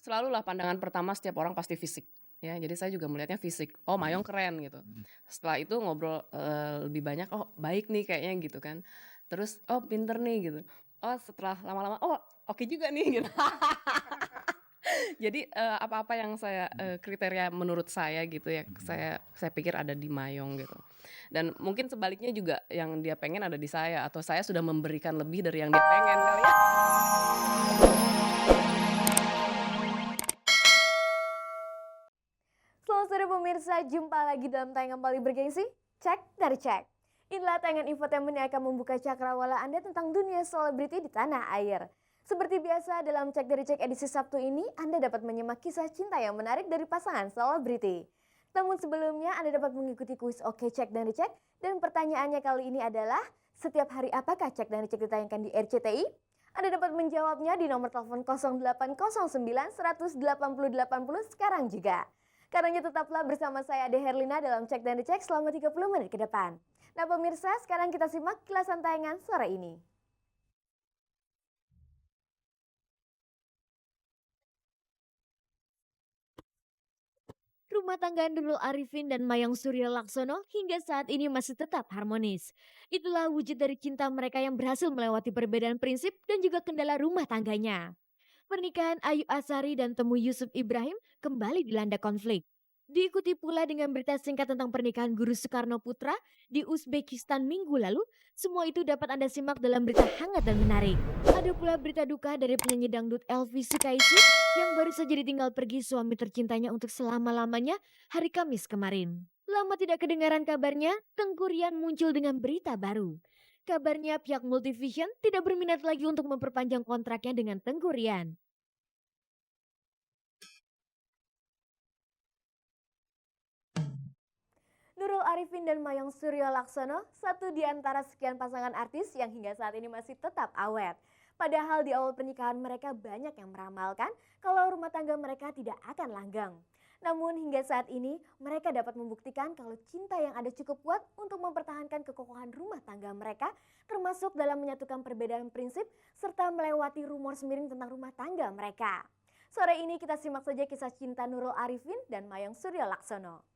Selalulah pandangan pertama setiap orang pasti fisik, ya. Jadi saya juga melihatnya fisik, "Oh, Mayong keren," gitu. Setelah itu ngobrol, lebih banyak, "Oh, baik nih kayaknya," gitu kan. Terus, "Oh, pinter nih," gitu. Oh, setelah lama-lama, "Oh, oke juga nih," gitu. Jadi, apa-apa yang saya, kriteria menurut saya gitu ya, saya pikir ada di Mayong gitu. Dan mungkin sebaliknya juga yang dia pengen ada di saya, atau saya sudah memberikan lebih dari yang dia pengen kali ya. Selamat sore pemirsa, jumpa lagi dalam tayangan paling bergengsi, Cek dari Cek. Inilah tayangan infotainment yang akan membuka cakrawala Anda tentang dunia selebriti di tanah air. Seperti biasa dalam Cek dari Cek edisi Sabtu ini, Anda dapat menyimak kisah cinta yang menarik dari pasangan selebriti. Namun sebelumnya Anda dapat mengikuti kuis Oke Cek dari Cek, dan pertanyaannya kali ini adalah, setiap hari apakah Cek dari Cek ditayangkan di RCTI? Anda dapat menjawabnya di nomor telepon 0809 180 80 sekarang juga. Karena tetaplah bersama saya Ade Herlina dalam Cek dan Dicek selama 30 menit ke depan. Nah pemirsa, sekarang kita simak kilasan tayangan sore ini. Rumah tangga Nurul Arifin dan Mayang Surya Laksono hingga saat ini masih tetap harmonis. Itulah wujud dari cinta mereka yang berhasil melewati perbedaan prinsip dan juga kendala rumah tangganya. Pernikahan Ayu Asari dan Temu Yusuf Ibrahim kembali dilanda konflik. Diikuti pula dengan berita singkat tentang pernikahan Guru Soekarno Putra di Uzbekistan minggu lalu, semua itu dapat Anda simak dalam berita hangat dan menarik. Ada pula berita duka dari penyanyi dangdut Elvi Sukaisi yang baru saja ditinggal pergi suami tercintanya untuk selama-lamanya hari Kamis kemarin. Lama tidak kedengaran kabarnya, Tengku Ryan muncul dengan berita baru. Kabarnya pihak Multivision tidak berminat lagi untuk memperpanjang kontraknya dengan Tengku Ryan. Nurul Arifin dan Mayong Suryo Laksono, satu di antara sekian pasangan artis yang hingga saat ini masih tetap awet. Padahal di awal pernikahan mereka banyak yang meramalkan kalau rumah tangga mereka tidak akan langgeng. Namun hingga saat ini mereka dapat membuktikan kalau cinta yang ada cukup kuat untuk mempertahankan kekokohan rumah tangga mereka, termasuk dalam menyatukan perbedaan prinsip serta melewati rumor semiring tentang rumah tangga mereka. Sore ini kita simak saja kisah cinta Nurul Arifin dan Mayong Suryo Laksono.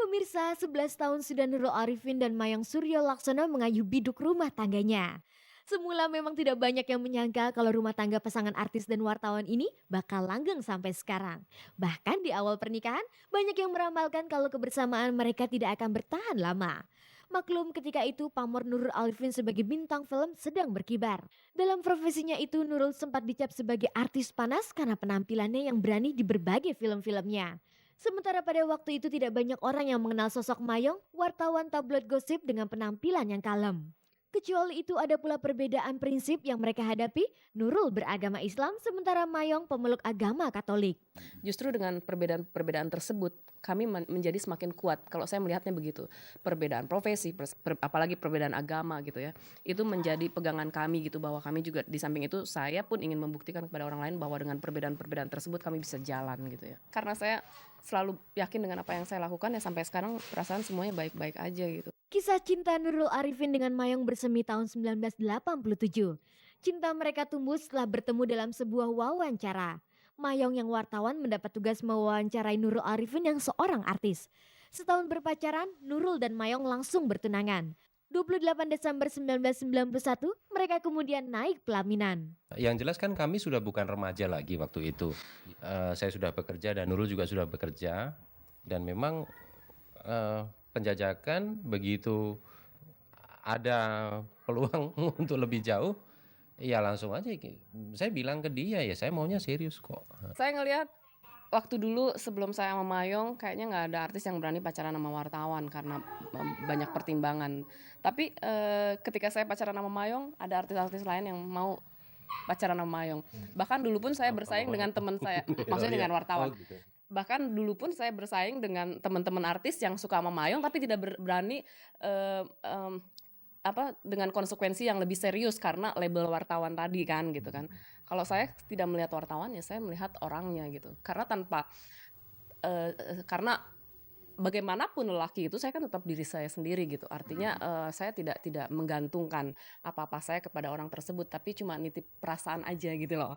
Pemirsa, 11 tahun sudah Nurul Arifin dan Mayang Suryo Laksono mengayuh biduk rumah tangganya. Semula memang tidak banyak yang menyangka kalau rumah tangga pasangan artis dan wartawan ini bakal langgeng sampai sekarang. Bahkan di awal pernikahan, banyak yang meramalkan kalau kebersamaan mereka tidak akan bertahan lama. Maklum ketika itu pamor Nurul Arifin sebagai bintang film sedang berkibar. Dalam profesinya itu Nurul sempat dicap sebagai artis panas karena penampilannya yang berani di berbagai film-filmnya. Sementara pada waktu itu tidak banyak orang yang mengenal sosok Mayong, wartawan tabloid gosip dengan penampilan yang kalem. Kecuali itu ada pula perbedaan prinsip yang mereka hadapi, Nurul beragama Islam sementara Mayong pemeluk agama Katolik. Justru dengan perbedaan-perbedaan tersebut, kami menjadi semakin kuat. Kalau saya melihatnya begitu. Perbedaan profesi, apalagi perbedaan agama gitu ya. Itu menjadi pegangan kami gitu, bahwa kami juga di samping itu saya pun ingin membuktikan kepada orang lain bahwa dengan perbedaan-perbedaan tersebut kami bisa jalan gitu ya. Karena saya selalu yakin dengan apa yang saya lakukan ya, sampai sekarang perasaan semuanya baik-baik aja gitu. Kisah cinta Nurul Arifin dengan Mayong bersemi tahun 1987. Cinta mereka tumbuh setelah bertemu dalam sebuah wawancara. Mayong yang wartawan mendapat tugas mewawancarai Nurul Arifin yang seorang artis. Setahun berpacaran, Nurul dan Mayong langsung bertunangan. 28 Desember 1991, mereka kemudian naik pelaminan. Yang jelas kan kami sudah bukan remaja lagi waktu itu. Saya sudah bekerja dan Nurul juga sudah bekerja. Dan memang penjajakan begitu ada peluang untuk lebih jauh, ya langsung aja saya bilang ke dia, ya saya maunya serius kok. Saya ngelihat waktu dulu sebelum saya sama Mayong, kayaknya nggak ada artis yang berani pacaran sama wartawan karena banyak pertimbangan. Tapi ketika saya pacaran sama Mayong, ada artis-artis lain yang mau pacaran sama Mayong. Bahkan dulu pun saya bersaing dengan teman saya, maksudnya dengan wartawan. Gitu. Bahkan dulu pun saya bersaing dengan teman-teman artis yang suka sama Mayong tapi tidak berani dengan konsekuensi yang lebih serius karena label wartawan tadi kan gitu kan. Kalau saya tidak melihat wartawan ya saya melihat orangnya gitu. Karena karena bagaimanapun lelaki itu saya kan tetap diri saya sendiri gitu. Artinya, saya tidak menggantungkan apa-apa saya kepada orang tersebut, tapi cuma nitip perasaan aja gitu loh.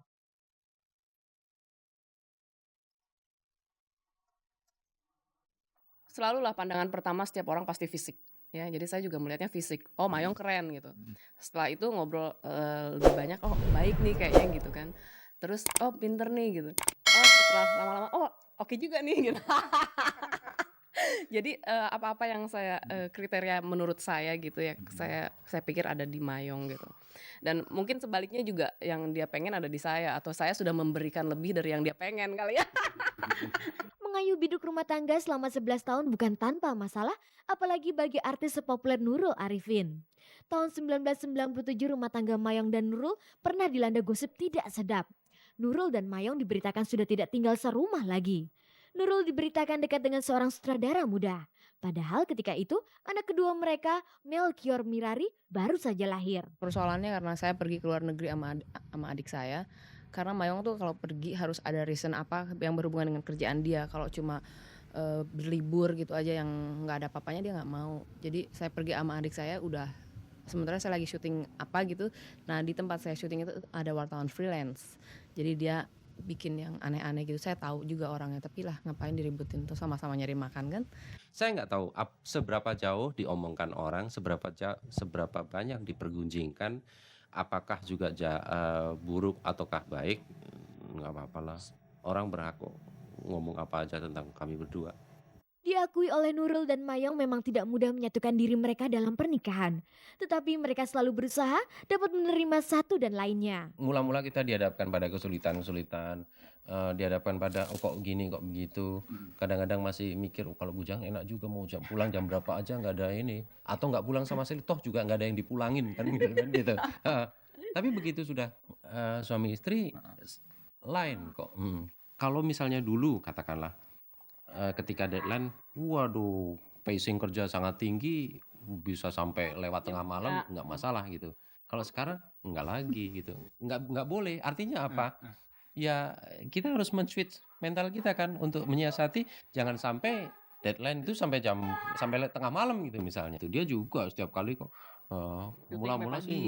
Selalulah pandangan pertama setiap orang pasti fisik, ya. Jadi saya juga melihatnya fisik, "Oh, Mayong keren," gitu. Setelah itu ngobrol, lebih banyak, "Oh, baik nih kayaknya," gitu kan. Terus, "Oh, pinter nih," gitu. Oh, setelah lama-lama, "Oh, oke juga nih," gitu. Jadi, apa-apa yang saya, kriteria menurut saya gitu ya, saya pikir ada di Mayong gitu. Dan mungkin sebaliknya juga yang dia pengen ada di saya, atau saya sudah memberikan lebih dari yang dia pengen kali ya. Mengayuh biduk rumah tangga selama 11 tahun bukan tanpa masalah, apalagi bagi artis sepopuler Nurul Arifin. Tahun 1997 rumah tangga Mayong dan Nurul pernah dilanda gosip tidak sedap. Nurul dan Mayong diberitakan sudah tidak tinggal serumah lagi. Nurul diberitakan dekat dengan seorang sutradara muda. Padahal ketika itu anak kedua mereka, Melkior Mirari, baru saja lahir. Persoalannya karena saya pergi ke luar negeri sama adik saya, karena Mayong tuh kalau pergi harus ada reason apa yang berhubungan dengan kerjaan dia. Kalau cuma, berlibur gitu aja yang nggak ada apa-apanya dia nggak mau. Jadi saya pergi sama adik saya udah sementara saya lagi syuting apa gitu. Nah, di tempat saya syuting itu ada wartawan freelance. Jadi dia bikin yang aneh-aneh gitu. Saya tahu juga orangnya, tapi lah ngapain diributin, tuh sama-sama nyari makan kan. Saya nggak tahu seberapa jauh diomongkan orang, seberapa banyak dipergunjingkan, apakah juga buruk ataukah baik, nggak apa-apalah. Orang berhak kok ngomong apa aja tentang kami berdua. Diakui oleh Nurul dan Mayong memang tidak mudah menyatukan diri mereka dalam pernikahan. Tetapi mereka selalu berusaha dapat menerima satu dan lainnya. Mula-mula kita dihadapkan pada kesulitan-kesulitan, dihadapkan pada, "Oh kok gini, kok begitu." Kadang-kadang masih mikir, "Oh kalau bujang enak juga mau pulang jam berapa aja nggak ada ini." Atau nggak pulang sama sekali, toh juga nggak ada yang dipulangin kan gitu kan gitu. Heeh. Tapi begitu sudah, suami istri lain kok, Kalau misalnya dulu katakanlah, ketika deadline, waduh pacing kerja sangat tinggi, bisa sampai lewat tengah malam nggak masalah gitu. Kalau sekarang nggak lagi gitu, nggak boleh. Artinya apa? Ya kita harus men-switch mental kita kan untuk menyiasati jangan sampai deadline itu sampai tengah malam gitu misalnya. Itu dia juga setiap kali kok, Syuting sampai mula-mula sih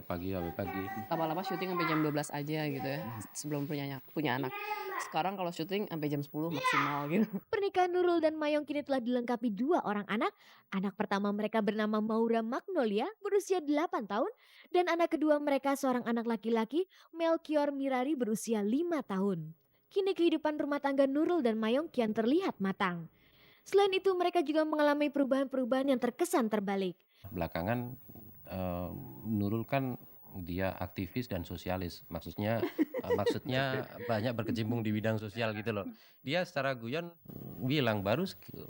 pagi. sampai pagi. Lama-lama syuting sampai jam 12 aja gitu ya, sebelum punya anak. Sekarang kalau syuting sampai jam 10 maksimal gitu. Pernikahan Nurul dan Mayong kini telah dilengkapi dua orang anak. Anak pertama mereka bernama Maura Magnolia berusia 8 tahun. Dan anak kedua mereka seorang anak laki-laki, Melkior Mirari berusia 5 tahun. Kini kehidupan rumah tangga Nurul dan Mayong kian terlihat matang. Selain itu mereka juga mengalami perubahan-perubahan yang terkesan terbalik. Belakangan, Nurul kan dia aktivis dan sosialis. Maksudnya banyak berkecimpung di bidang sosial gitu loh. Dia secara guyon bilang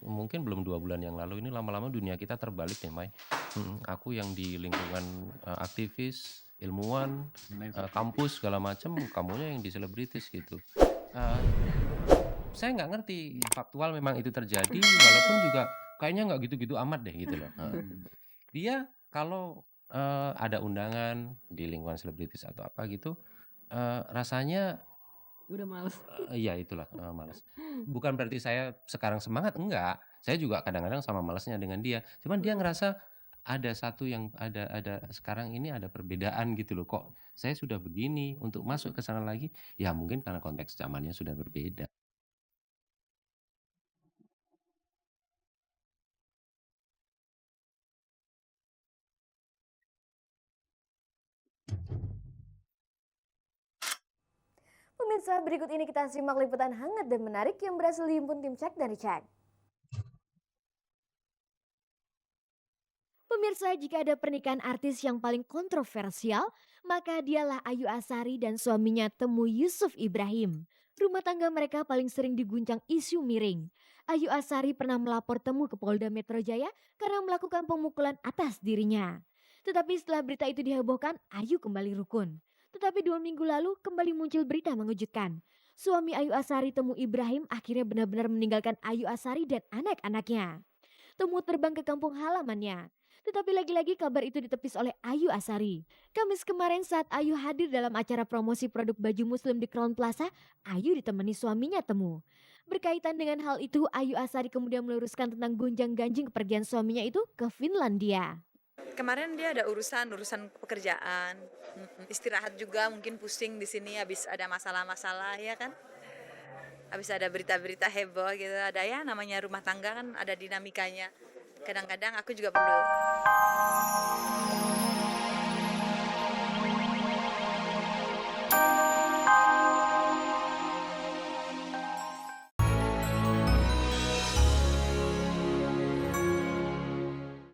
mungkin belum 2 bulan yang lalu ini lama-lama dunia kita terbalik deh, Mai. Aku yang di lingkungan, aktivis, ilmuwan, kampus segala macam, kamunya yang di selebritis gitu. Eee, saya nggak ngerti faktual memang itu terjadi walaupun juga kayaknya nggak gitu-gitu amat deh gitu loh, heeh. Dia kalau, ada undangan di lingkungan selebritis atau apa gitu, rasanya, Udah males. iya itulah, males. Bukan berarti saya sekarang semangat, enggak. Saya juga kadang-kadang sama malesnya dengan dia. Cuman dia ngerasa ada satu yang ada sekarang ini ada perbedaan gitu loh, kok saya sudah begini, untuk masuk ke sana lagi, ya mungkin karena konteks zamannya sudah berbeda. Pemirsa, berikut ini kita simak liputan hangat dan menarik yang berhasil dihimpun tim Cek dari Cek. Pemirsa, jika ada pernikahan artis yang paling kontroversial, maka dialah Ayu Asari dan suaminya Temu Yusuf Ibrahim. Rumah tangga mereka paling sering diguncang isu miring. Ayu Asari pernah melapor Temu ke Polda Metro Jaya karena melakukan pemukulan atas dirinya. Tetapi setelah berita itu dihebohkan, Ayu kembali rukun. Tetapi 2 minggu lalu kembali muncul berita mengejutkan. Suami Ayu Asari, Temu Ibrahim, akhirnya benar-benar meninggalkan Ayu Asari dan anak-anaknya. Temu terbang ke kampung halamannya. Tetapi lagi-lagi kabar itu ditepis oleh Ayu Asari. Kamis kemarin saat Ayu hadir dalam acara promosi produk baju muslim di Crown Plaza, Ayu ditemani suaminya Temu. Berkaitan dengan hal itu, Ayu Asari kemudian meluruskan tentang gonjang-ganjing kepergian suaminya itu ke Finlandia. Kemarin dia ada urusan pekerjaan, istirahat juga, mungkin pusing di sini habis ada masalah-masalah ya kan. Habis ada berita-berita heboh gitu, ada ya namanya rumah tangga kan ada dinamikanya. Kadang-kadang aku juga perlu